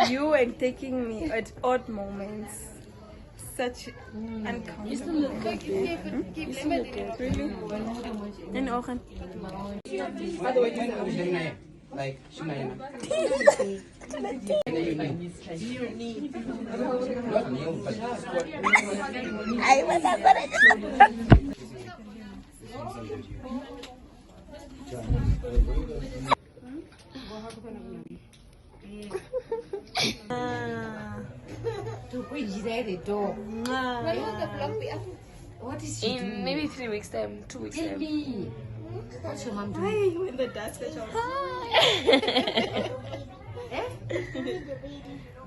You and taking me at odd moments. Such uncomfortable. Really? In the ogen. Like, What is she doing? In maybe 3 weeks time, 2 weeks time. What's your mom doing? When the dust is off.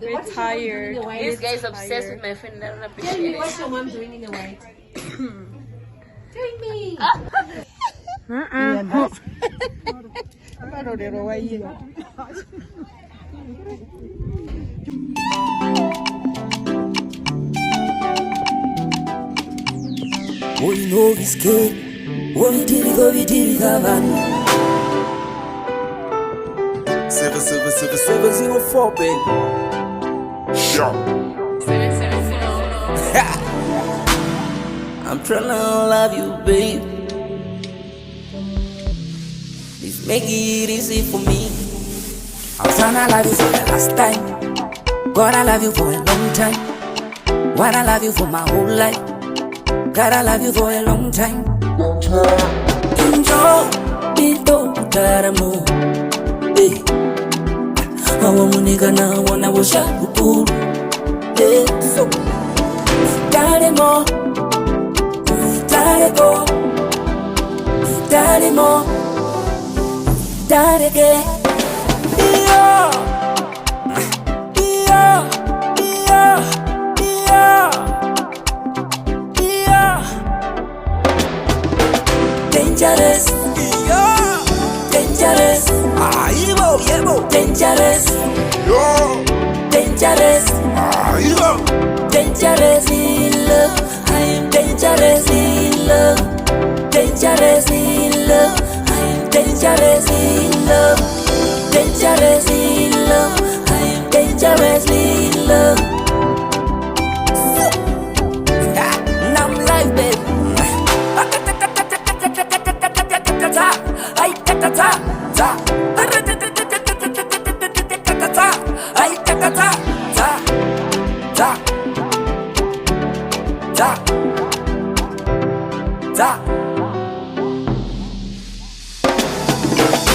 We're tired. This guy is obsessed with my friend. I don't Tell appreciate me, it. what's your mom doing in the white? Tell me. We know it's good. What did it happen? 77704, baby. I'm trying to love you, babe. Please make it easy for me. I'm trying to love you for the last time. Gonna love you for a long time. Wanna love you for my whole life. Gotta love you for a long time. Enjoy it, Taramo. Hey, I want nigga now, wanna wash up the pool. Hey, so Taramo, Taramo, Taramo, Taramo. Dangerous, dangerous, dangerous, dangerous, dangerous in love. I am dangerous in love, dangerous in love. I am dangerous in love, dangerous in love. I am dangerous in love. Now I'm live, baby.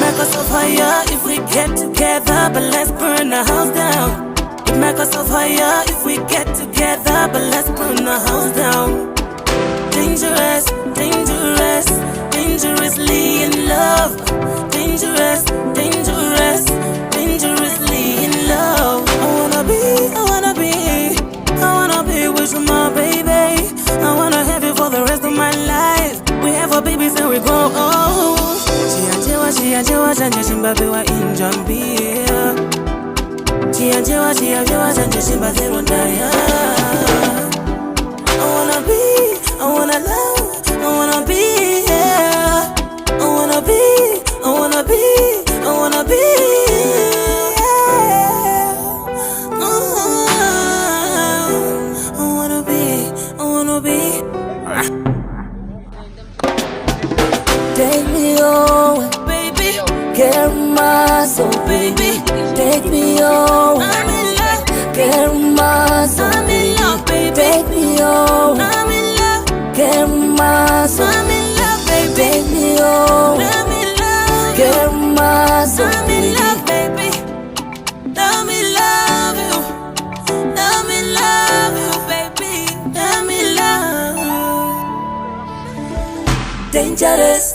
Make us a fire if we get together, but let's burn the house down. It make us a fire if we get together, but let's burn the house down. Dangerous, dangerous, dangerously in love. Dangerous, dangerous, dangerously in love. I wanna be with you, my baby. I wanna have you for the rest of my life. We have our babies and we grow old. She chanje shimbabe wa injam beer. Chanje shimbabe rondaya. I wanna love, I wanna be here. I wanna be here. I wanna be take me away, baby. Carry my soul, baby. Take me away. I'm in love. Carry my soul, I'm in love, baby. Take me away. I'm in love. Carry my soul, I'm in love, baby. Take me away. I'm in love. Carry my soul, I'm in love, baby. Let me love you. Let me love you, baby. Let me love you. Dangerous.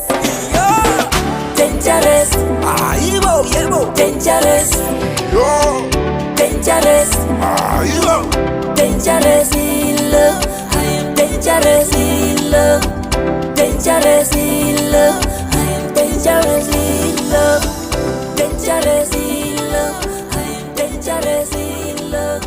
Dangerous, dangerous, dangerous, dangerous in love. I am dangerous in love, dangerous in love. I am dangerous in love, dangerous in love. I am dangerous in love.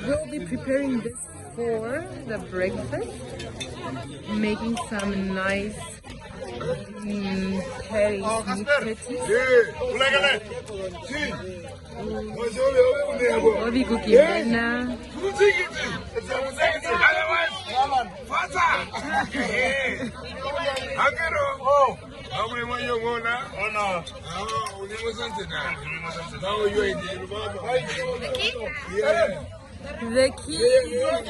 We'll be preparing this for the breakfast, making some nice patties, meat patties. We'll be cooking right now. The key. Yes.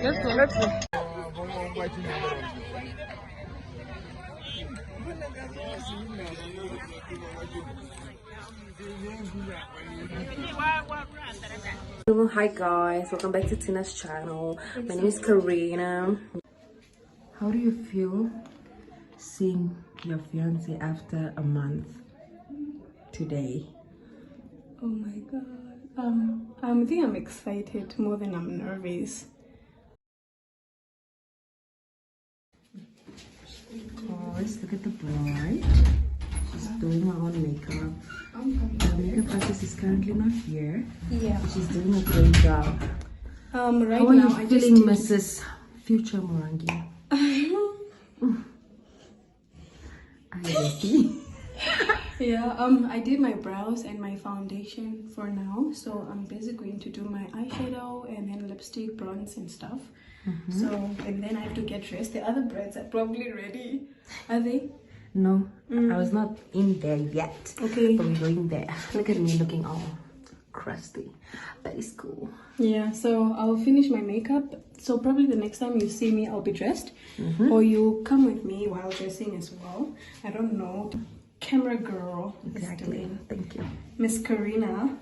Let's go, let's go. Hi guys, welcome back to Tina's channel. My name is Karina. How do you feel seeing your fiance after a month today? Oh my god. I think I'm excited more than I'm nervous. Guys, look at the bride. She's doing her own makeup. The makeup artist is currently not here. Yeah. She's doing a great job. Right How are now you feeling, Mrs. Future Morangi? Are you ready? Yeah, I did my brows and my foundation for now, so I'm basically going to do my eyeshadow and then lipstick, bronze and stuff. So, and then I have to get dressed. The other brides are probably ready. Are they? No, I was not in there yet. Okay. But we're going there. Look at me looking all crusty. That is cool. Yeah, so I'll finish my makeup. So probably the next time you see me, I'll be dressed. Or you come with me while dressing as well. I don't know. Camera girl. Exactly. Thank you. Miss Karina.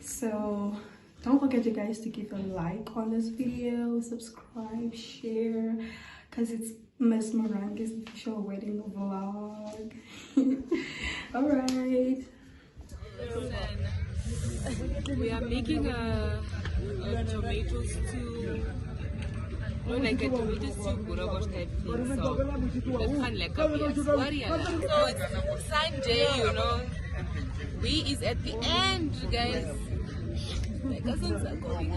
So don't forget, you guys, to give a like on this video, subscribe, share, because it's Miss Morangi's official wedding vlog. All right. We are making a tomato stew. No, like a tomato stew, Buragosh type thing. So, that's fun, like a So, it's Sunday, you know. We is at the end, guys. doesn't suck on me.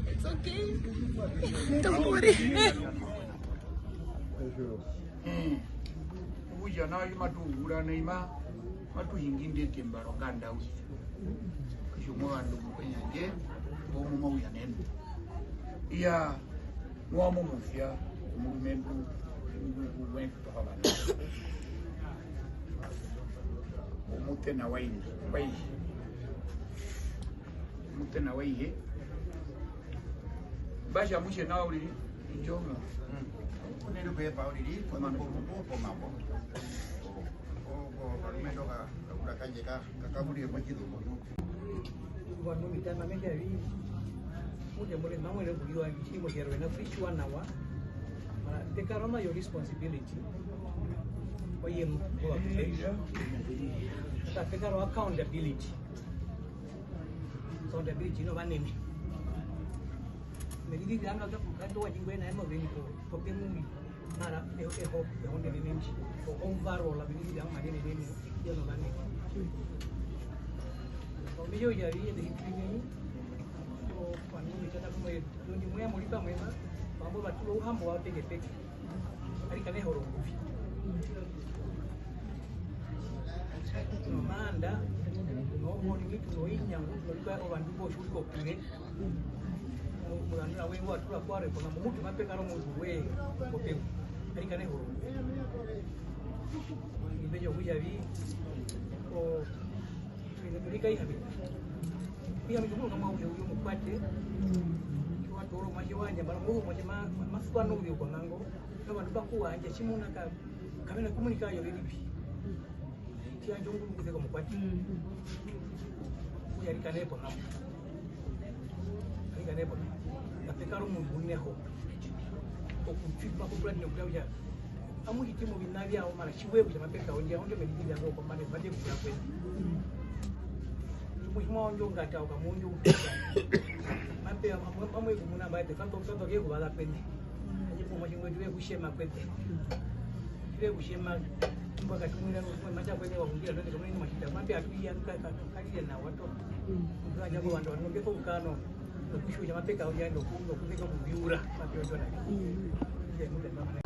It's okay. Don't worry. Uja na yuma tuura na ima matu hinginde kembaro ganda uji. Kishumo andu kwenye bomu mauya nenu. Iya ngwamu mufia umumentu wentu tohabana. Umute na wai. Umute na wai. Basha mushe na uli njonga. Nero pe pa uli kwa mambo kwa mambo. Mendo ka kanje ka kaburi kwa kido. Cuando mi tana me quedé mucho more no me lo puedo aquí mo quiero na free one nawa para te carona your responsibility oye mo ta te caro accountability no va nemi me di que anda ka do waji ngwe na mo veni ko pe mu mi mara e ho e onde ne nemi ko overall la vedi da ma ne nemi io no va nemi yo ya vi de imprimir o cuando me queda como yo ni muy amorita mema vamos a tu hambo a te que te ari kane horo no manda no moni ni no inya no ka o bandu bo shu ko kire mo la na we wa tu la kware ko na mo mutu mape karo mo we ko pe ari kane horo ni be yo ya vi o Mereka ini, dia mungkin kalau mau jauh mau kuat deh, cuma turun macam mana, baru mau macam mana, masuk anu dia kau nanggo, kalau ada baku aja, cuma nak kami nak komunikasi yang lebih, dia jauh dulu kita mau kuat, jadi kan apa nak, jadi kan apa, tapi kalau mau bunuh aku, kau kucing baku berat ni aku jauh, kamu itu mau bina dia, awak mana siapa yang macam kau dia, orang dia mesti dia kau pemain, dia punya apa. Mau nyung gak tahu kamu nyung, mampu kamu itu guna baik, kan dokter dia gua ada pen, aja pun macam gue usia mak pen, gue usia mak, bukan kemudian macam pen yang mungkin ada di kemudian macam itu, mampu aku yang kaki dia nawat tu, bukan aja gua andon, mungkin kau bukan no, tapi sudah mampu kau jangan dokter ni kau biura, mampu itu lagi, jadi mungkin mana.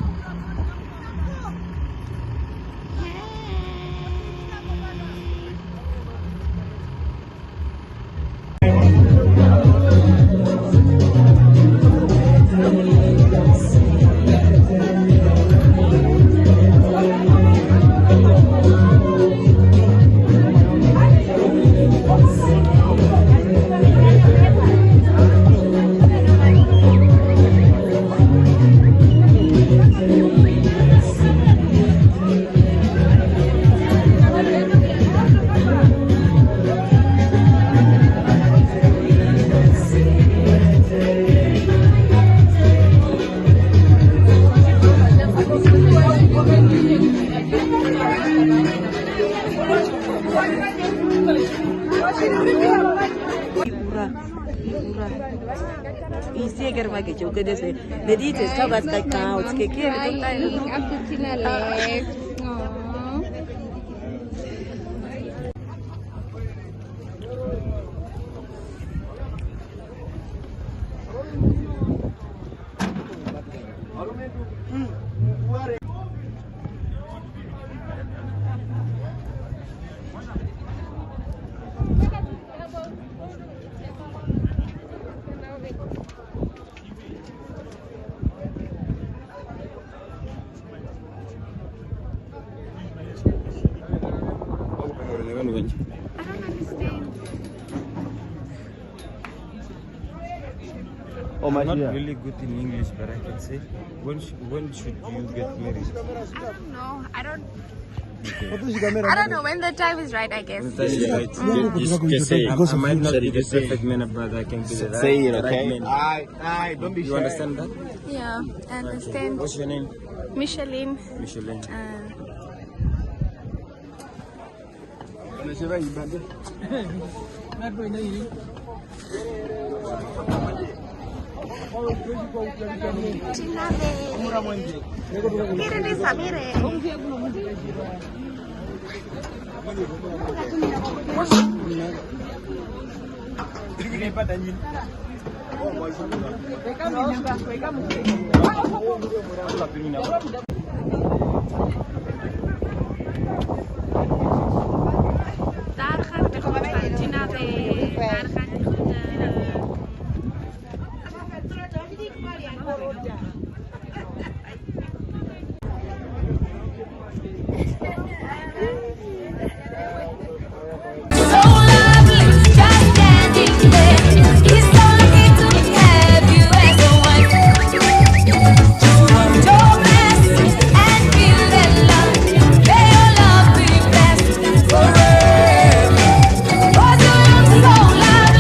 Isi agar pakai juga deh sih. Jadi itu coba sekali kau, sekali itu aku cina lek. Oh, I'm not really good in English, but I can say, when should you get married? I don't know. I don't know when the time is right, I guess. When the time is right. Just say, I might not be the perfect man, but I can be the right, say it, okay? Right, don't be shy. You understand that? Yeah, I understand. What's your name? Micheline. Micheline. Mire. Daar gaat de grote Gina weer. Daar gaat de grote. So lovely, just standing there. He's so lucky to have you as a wife. Don't mess and feel that love. May your love be blessed forever. Oh, you look so lovely.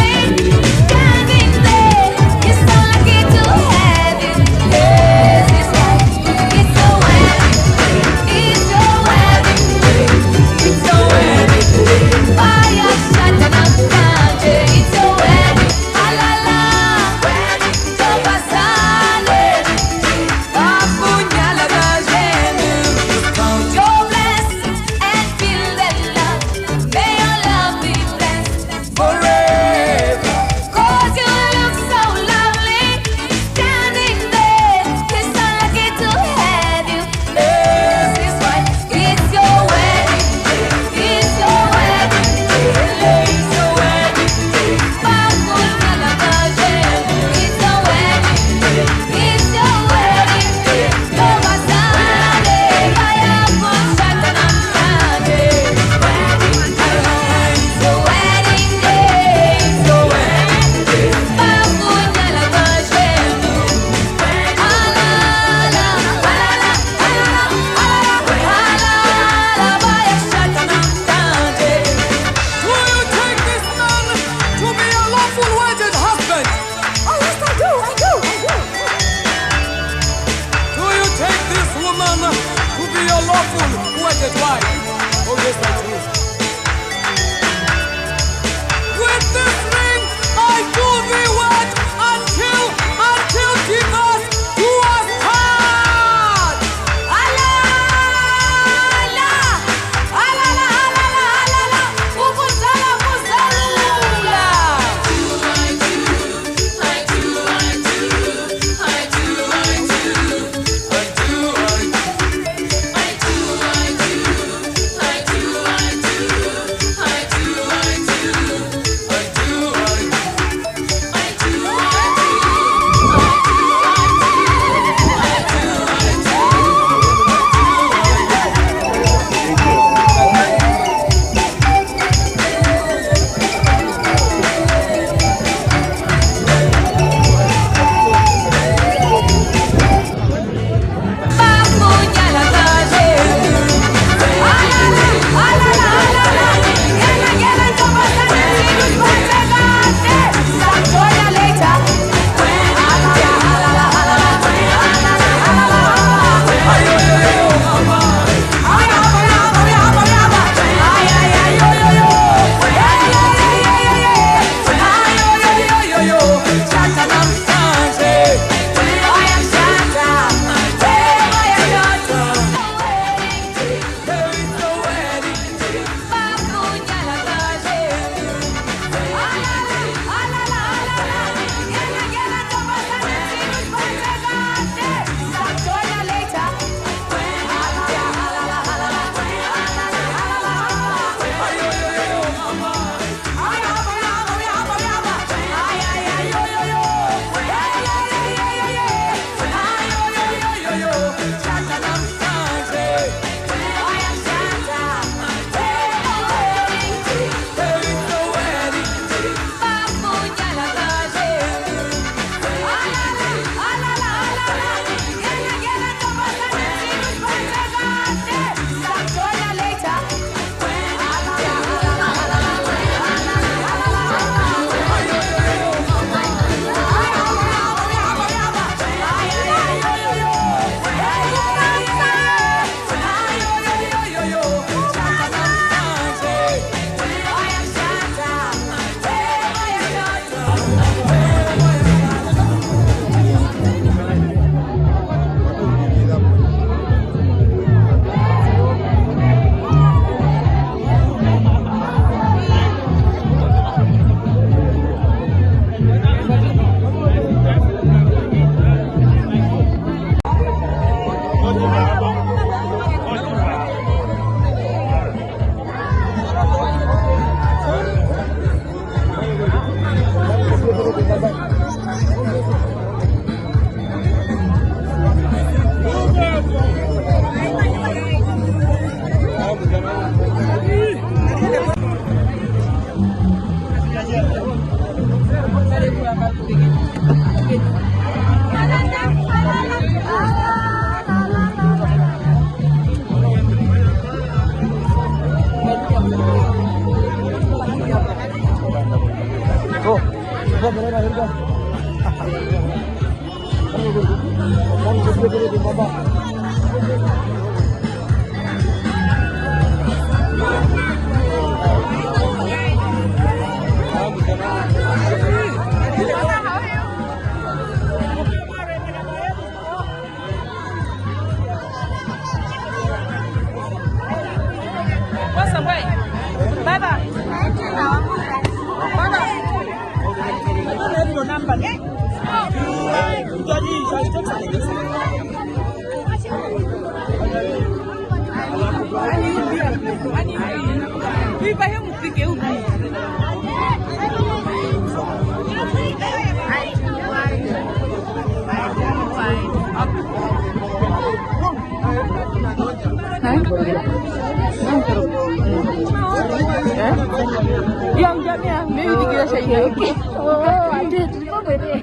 Yang jamnya, maybe dikira saya okay. Oh, ada lupa beri.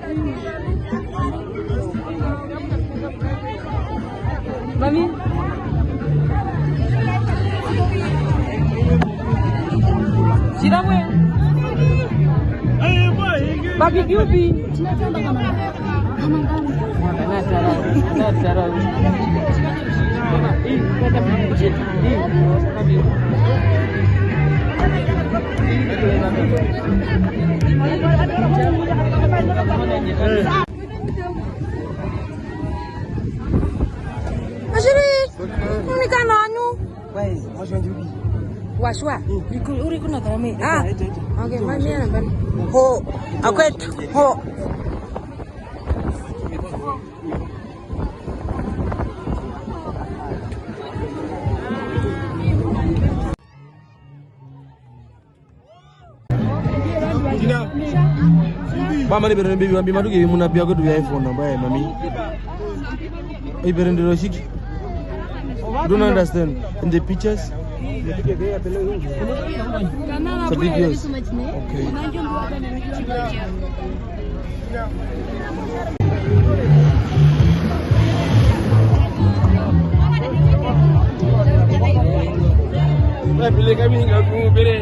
Mami. Sidang we. Papi Yubi. Cara. Washwa, uri kuna tarame. Ah, okay, mami ban. Ho, akwet, ho. Mama ni berende bibi madu ke muna biya ko du iPhone number e mami. E berende ro shiki. Don't understand in the pictures. So videos. Okay. Vai pilih kami ngaku bere.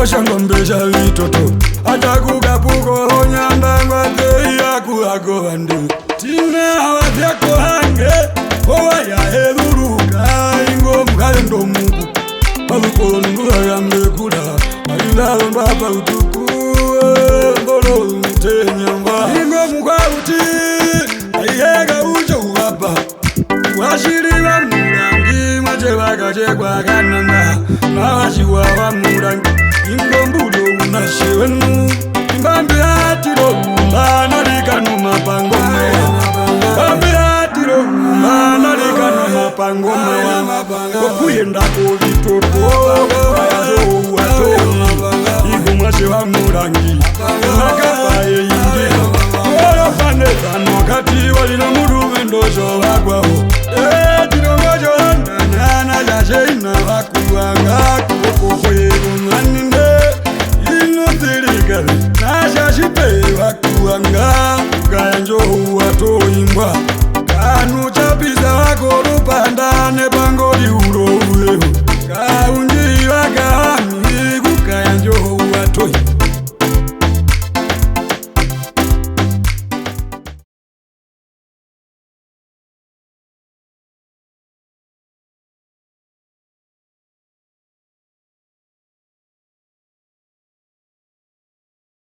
Oshangombesha vitoto atakuga puko onyamba ngwate yakuago vande tina wavyako hange owa ya heruruka ingo mkale ndo mungu paluko nunga yambe kula ayila mbaba utuku ngolo mtenyamba ingo mkwa uti okuyenda k'ovitoto ayazo watoni igomwashe wa murangi nakapaye